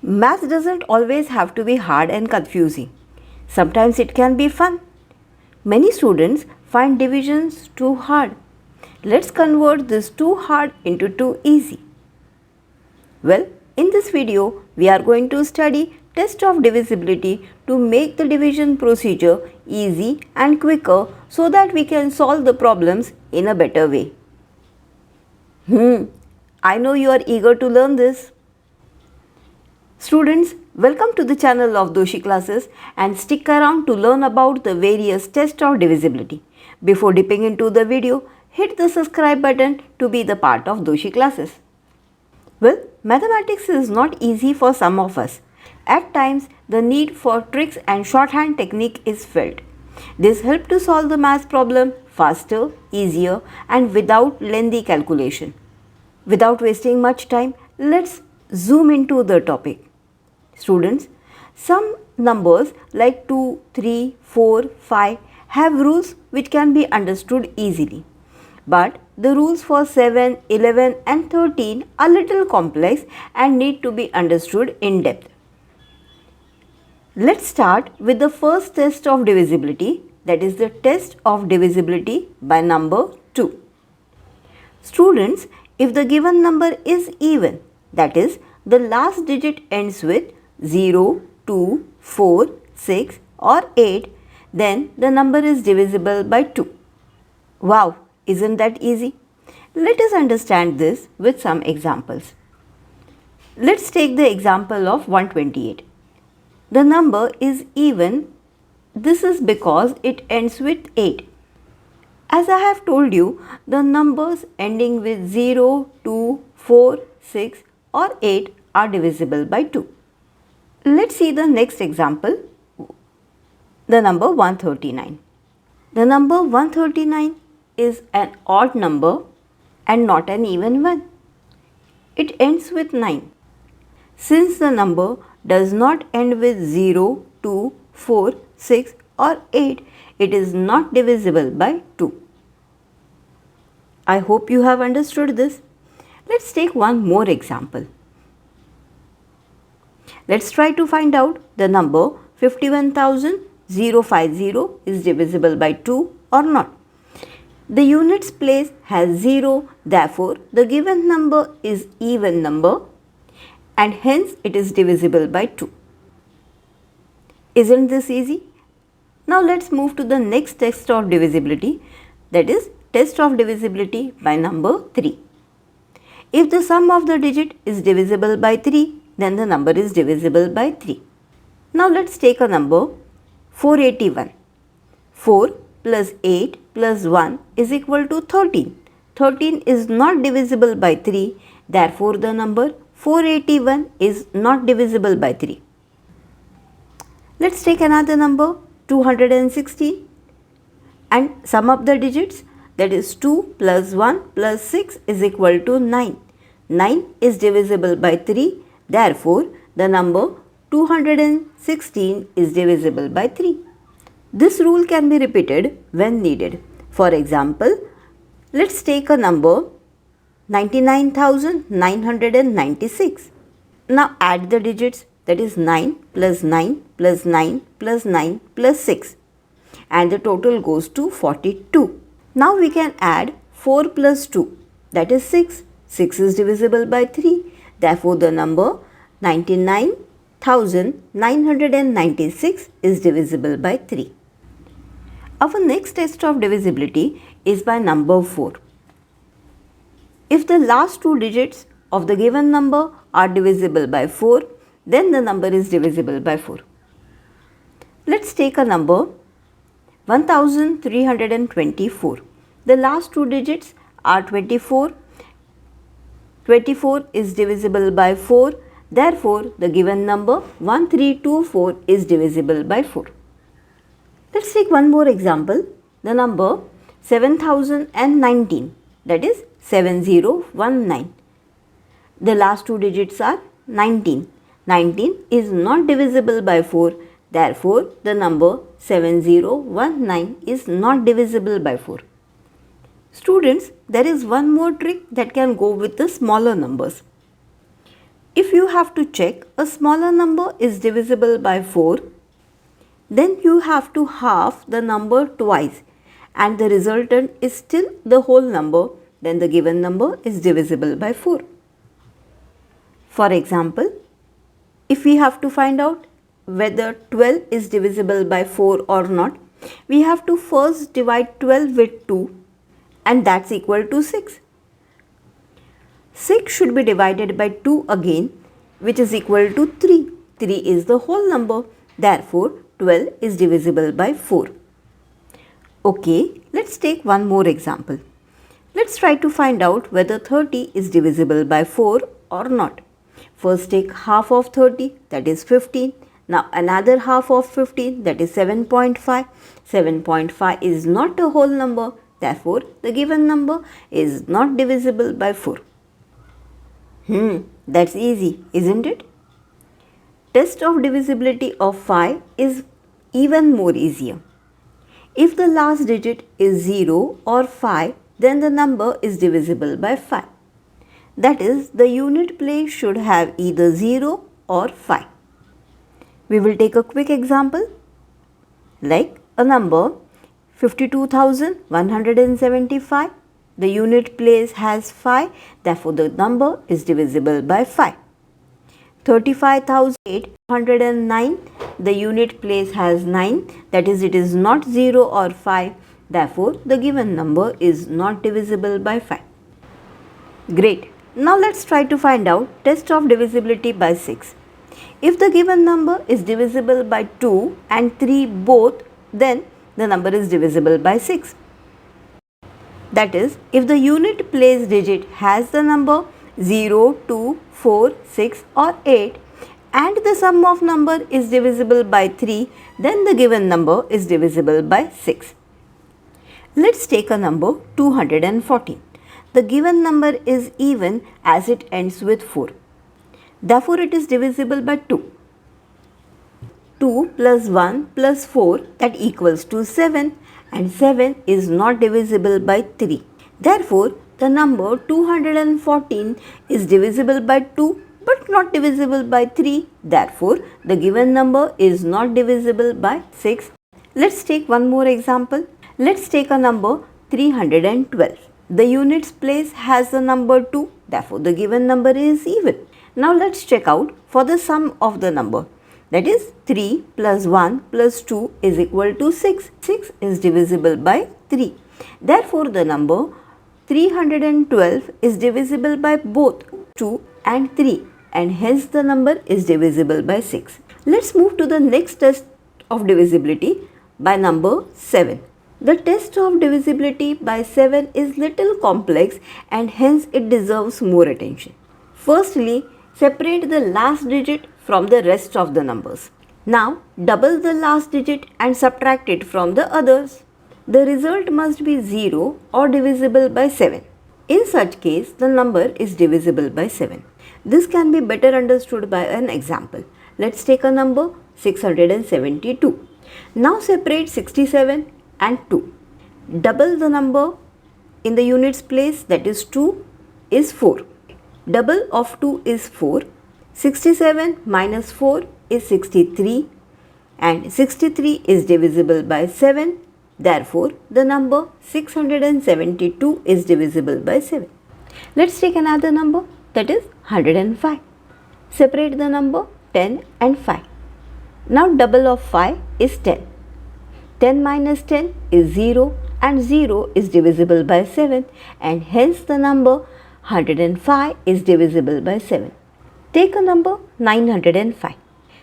Math doesn't always have to be hard and confusing. Sometimes it can be fun. Many students find divisions too hard. Let's convert this too hard into too easy. Well, in this video, we are going to study test of divisibility to make the division procedure easy and quicker so that we can solve the problems in a better way. I know you are eager to learn this. Students, welcome to the channel of Doshi classes and stick around to learn about the various tests of divisibility. Before dipping into the video, hit the subscribe button to be the part of Doshi classes. Well, mathematics is not easy for some of us. At times, the need for tricks and shorthand technique is felt. This helps to solve the math problem faster, easier and without lengthy calculation. Without wasting much time, let's zoom into the topic. Students, some numbers like 2, 3, 4, 5 have rules which can be understood easily. But the rules for 7, 11 and 13 are little complex and need to be understood in depth. Let's start with the first test of divisibility, that is the test of divisibility by number 2. Students, if the given number is even, that is the last digit ends with 0, 2, 4, 6 or 8, then the number is divisible by 2. Wow, isn't that easy? Let us understand this with some examples. Let's take the example of 128. The number is even. This is because it ends with 8. As I have told you, the numbers ending with 0, 2, 4, 6 or 8 are divisible by 2. Let's see the next example, the number 139. The number 139 is an odd number and not an even one. It ends with 9. Since the number does not end with 0, 2, 4, 6 or 8, it is not divisible by 2. I hope you have understood this. Let's take one more example. Let's try to find out the number 51,050 is divisible by 2 or not. The units place has 0, therefore the given number is even number and hence it is divisible by 2. Isn't this easy? Now let's move to the next test of divisibility, that is test of divisibility by number 3. If the sum of the digit is divisible by 3, then the number is divisible by 3. Now let's take a number 481. 4 plus 8 plus 1 is equal to 13. 13 is not divisible by 3, therefore the number 481 is not divisible by 3. Let's take another number 216 and sum up the digits, that is 2 plus 1 plus 6 is equal to 9. 9 is divisible by 3, therefore the number 216 is divisible by 3. This rule can be repeated when needed. For example, let's take a number 99,996. Now add the digits, that is 9 plus 9 plus 9 plus 9 plus 6 and the total goes to 42. Now we can add 4 plus 2, that is 6. 6 is divisible by 3. Therefore, the number 99,996 is divisible by 3. Our next test of divisibility is by number 4. If the last two digits of the given number are divisible by 4, then the number is divisible by 4. Let's take a number 1324. The last two digits are 24. 24 is divisible by 4. Therefore, the given number 1324 is divisible by 4. Let's take one more example. The number 7019, that is 7019. The last two digits are 19. 19 is not divisible by 4. Therefore, the number 7019 is not divisible by 4. Students, there is one more trick that can go with the smaller numbers. If you have to check a smaller number is divisible by 4, then you have to half the number twice and the resultant is still the whole number, then the given number is divisible by 4. For example, if we have to find out whether 12 is divisible by 4 or not, we have to first divide 12 with 2 and that's equal to 6. 6 should be divided by 2 again, which is equal to 3. 3 is the whole number, therefore 12 is divisible by 4. Okay, let's take one more example. Let's try to find out whether 30 is divisible by 4 or not. First take half of 30, that is 15. Now another half of 15, that is 7.5. 7.5 is not a whole number, therefore the given number is not divisible by 4. That's easy, isn't it? Test of divisibility of 5 is even more easier. If the last digit is 0 or 5, then the number is divisible by 5. That is, the unit place should have either 0 or 5. We will take a quick example like a number 52,175. The unit place has 5, therefore the number is divisible by 5. 35,809, the unit place has 9, that is it is not 0 or 5, therefore the given number is not divisible by 5. Great. Now let's try to find out test of divisibility by 6. If the given number is divisible by 2 and 3 both, then the number is divisible by 6. That is, if the unit place digit has the number 0, 2, 4, 6 or 8 and the sum of number is divisible by 3, then the given number is divisible by 6. Let's take a number 214. The given number is even as it ends with 4. Therefore, it is divisible by 2. 2 plus 1 plus 4, that equals to 7, and 7 is not divisible by 3. Therefore, the number 214 is divisible by 2 but not divisible by 3. Therefore, the given number is not divisible by 6. Let's take one more example. Let's take a number 312. The units place has the number 2. Therefore, the given number is even. Now, let's check out for the sum of the number. That is 3 plus 1 plus 2 is equal to 6. 6 is divisible by 3. Therefore, the number 312 is divisible by both 2 and 3 and hence the number is divisible by 6. Let's move to the next test of divisibility by number 7. The test of divisibility by 7 is little complex and hence it deserves more attention. Firstly, separate the last digit from the rest of the numbers. Now, double the last digit and subtract it from the others. The result must be 0 or divisible by 7. In such case, the number is divisible by 7. This can be better understood by an example. Let's take a number 672. Now separate 67 and 2. Double the number in the units place, that is 2 is 4. Double of 2 is 4. 67 minus 4 is 63 and 63 is divisible by 7. Therefore, the number 672 is divisible by 7. Let's take another number, that is 105. Separate the number 10 and 5. Now double of 5 is 10. 10 minus 10 is 0 and 0 is divisible by 7 and hence the number 105 is divisible by 7. Take a number 905.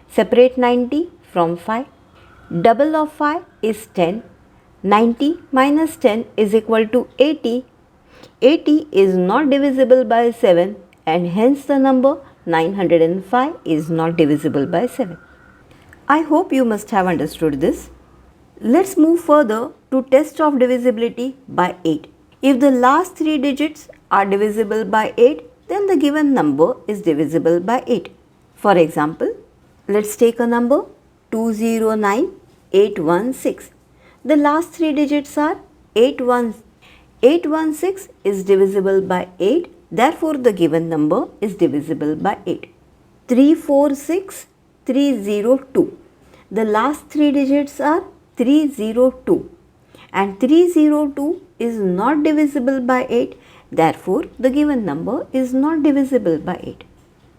Separate 90 from 5. Double of 5 is 10. 90 minus 10 is equal to 80. 80 is not divisible by 7 and hence the number 905 is not divisible by 7. I hope you must have understood this. Let's move further to test of divisibility by 8. If the last 3 digits are divisible by 8, then the given number is divisible by 8. For example, let's take a number 209816. The last 3 digits are 816 is divisible by 8. Therefore, the given number is divisible by 8. 346 302. The last three digits are 302 and 302 is not divisible by 8. Therefore, the given number is not divisible by 8.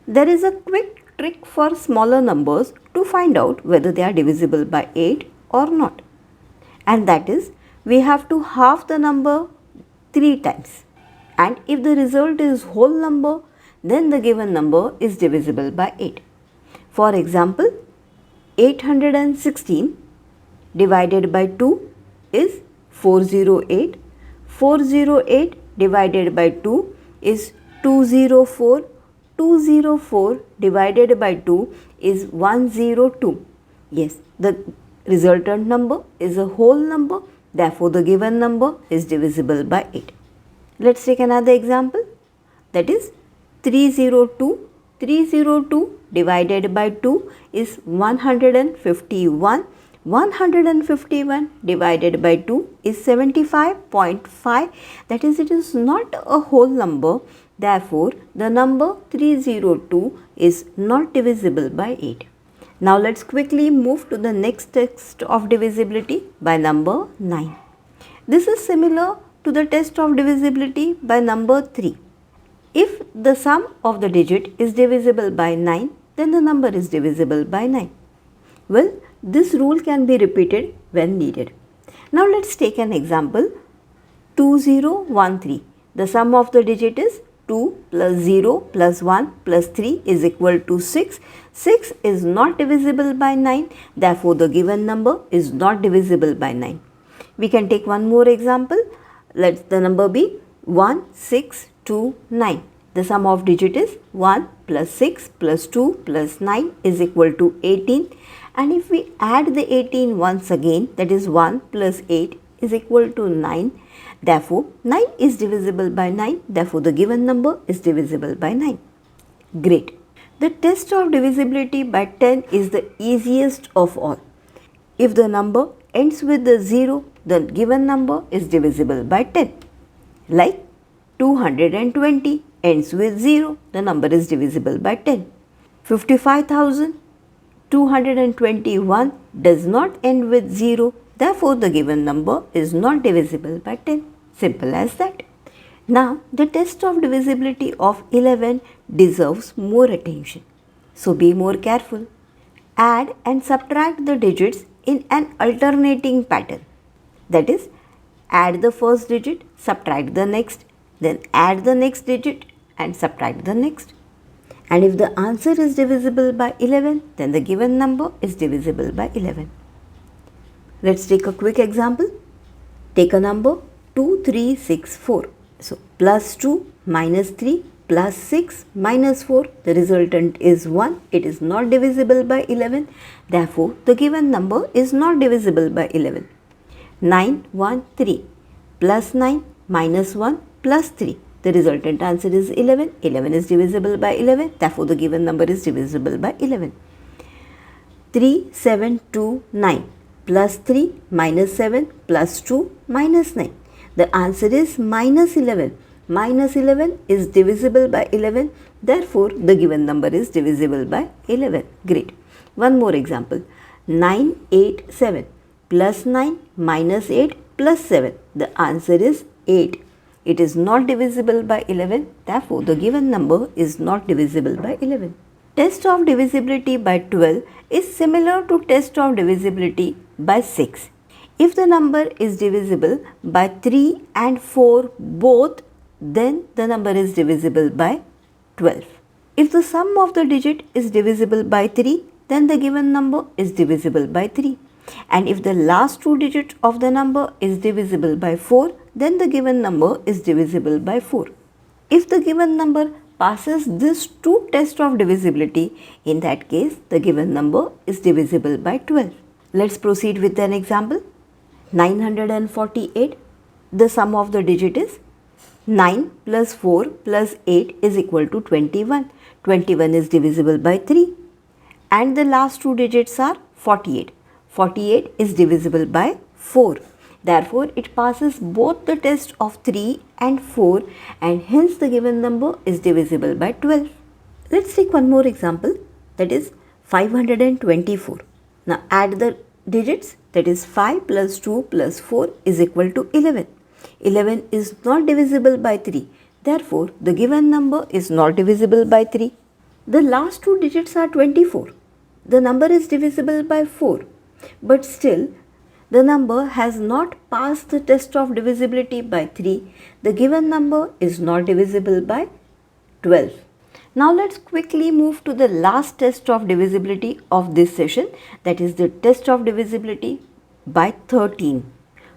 There is a quick trick for smaller numbers to find out whether they are divisible by 8 or not. And that is, we have to halve the number 3 times. And if the result is whole number, then the given number is divisible by 8. For example, 816 divided by 2 is 408. 408 divided by 2 is 204. 204 divided by 2 is 102. Yes, the resultant number is a whole number. Therefore, the given number is divisible by 8. Let's take another example. That is 302. 302 divided by 2 is 151. 151 divided by 2 is 75.5. That is, it is not a whole number. Therefore, the number 302 is not divisible by 8. Now, let's quickly move to the next test of divisibility by number 9. This is similar to the test of divisibility by number 3. If the sum of the digit is divisible by 9, then the number is divisible by 9. Well, this rule can be repeated when needed. Now, let's take an example. 2013. The sum of the digit is 2 plus 0 plus 1 plus 3 is equal to 6. 6 is not divisible by 9. Therefore, the given number is not divisible by 9. We can take one more example. Let the number be 1629. The sum of digit is 1 plus 6 plus 2 plus 9 is equal to 18. And if we add the 18 once again, that is 1 plus 8 is equal to 9. Therefore, 9 is divisible by 9. Therefore, the given number is divisible by 9. Great. The test of divisibility by 10 is the easiest of all. If the number ends with the 0, the given number is divisible by 10. Like 220 ends with 0, the number is divisible by 10. 55,221 does not end with 0. Therefore, the given number is not divisible by 10. Simple as that. Now, the test of divisibility of 11 deserves more attention. So, be more careful. Add and subtract the digits in an alternating pattern. That is, add the first digit, subtract the next, then add the next digit and subtract the next. And if the answer is divisible by 11, then the given number is divisible by 11. Let's take a quick example. Take a number 2364. So, plus 2 minus 3 plus 6 minus 4. The resultant is 1. It is not divisible by 11. Therefore, the given number is not divisible by 11. 913 plus 9 minus 1 plus 3. The resultant answer is 11. 11 is divisible by 11. Therefore, the given number is divisible by 11. 3729 plus 3 minus 7 plus 2 minus 9. The answer is minus 11. Minus 11 is divisible by 11. Therefore, the given number is divisible by 11. Great. One more example. 987 plus 9 minus 8 plus 7. The answer is 8. It is not divisible by 11. Therefore, the given number is not divisible by 11. Test of divisibility by 12 is similar to test of divisibility by 6. If the number is divisible by 3 and 4 both, then the number is divisible by 12. If the sum of the digit is divisible by 3, then the given number is divisible by 3. And if the last two digits of the number is divisible by 4, then the given number is divisible by 4. If the given number passes this two tests of divisibility, in that case, the given number is divisible by 12. Let's proceed with an example. 948. The sum of the digit is 9 plus 4 plus 8 is equal to 21. 21 is divisible by 3. And the last two digits are 48. 48 is divisible by 4. Therefore, it passes both the test of 3 and 4 and hence the given number is divisible by 12. Let's take one more example, that is 524. Now add the digits, that is 5 plus 2 plus 4 is equal to 11. 11 is not divisible by 3. Therefore, the given number is not divisible by 3. The last two digits are 24. The number is divisible by 4. But still, the number has not passed the test of divisibility by 3. The given number is not divisible by 12. Now let's quickly move to the last test of divisibility of this session, that is the test of divisibility by 13.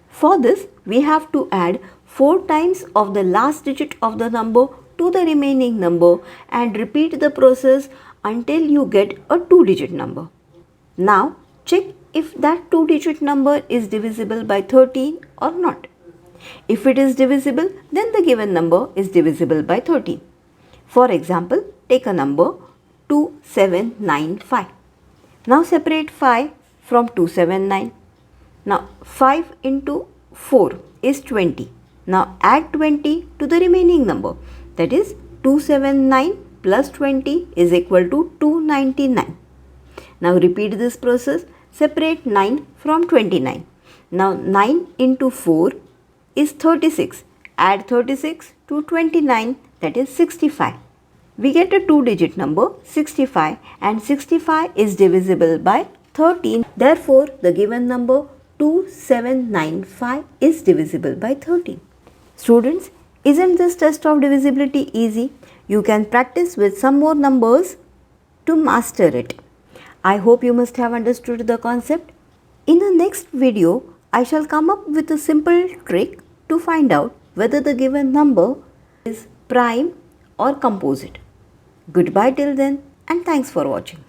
For this, we have to add 4 times of the last digit of the number to the remaining number and repeat the process until you get a 2-digit number. Now check if that 2-digit number is divisible by 13 or not. If it is divisible, then the given number is divisible by 13. For example, take a number 2795. Now separate 5 from 279. Now 5 into 4 is 20. Now add 20 to the remaining number, that is 279 plus 20 is equal to 299. Now repeat this process, separate 9 from 29. Now 9 into 4 is 36. Add 36 to 29, that is 65. We get a 2-digit number 65, and 65 is divisible by 13. Therefore, the given number 2795 is divisible by 13. Students, isn't this test of divisibility easy? You can practice with some more numbers to master it. I hope you must have understood the concept. In the next video, I shall come up with a simple trick to find out whether the given number is prime or composite. Goodbye till then, and thanks for watching.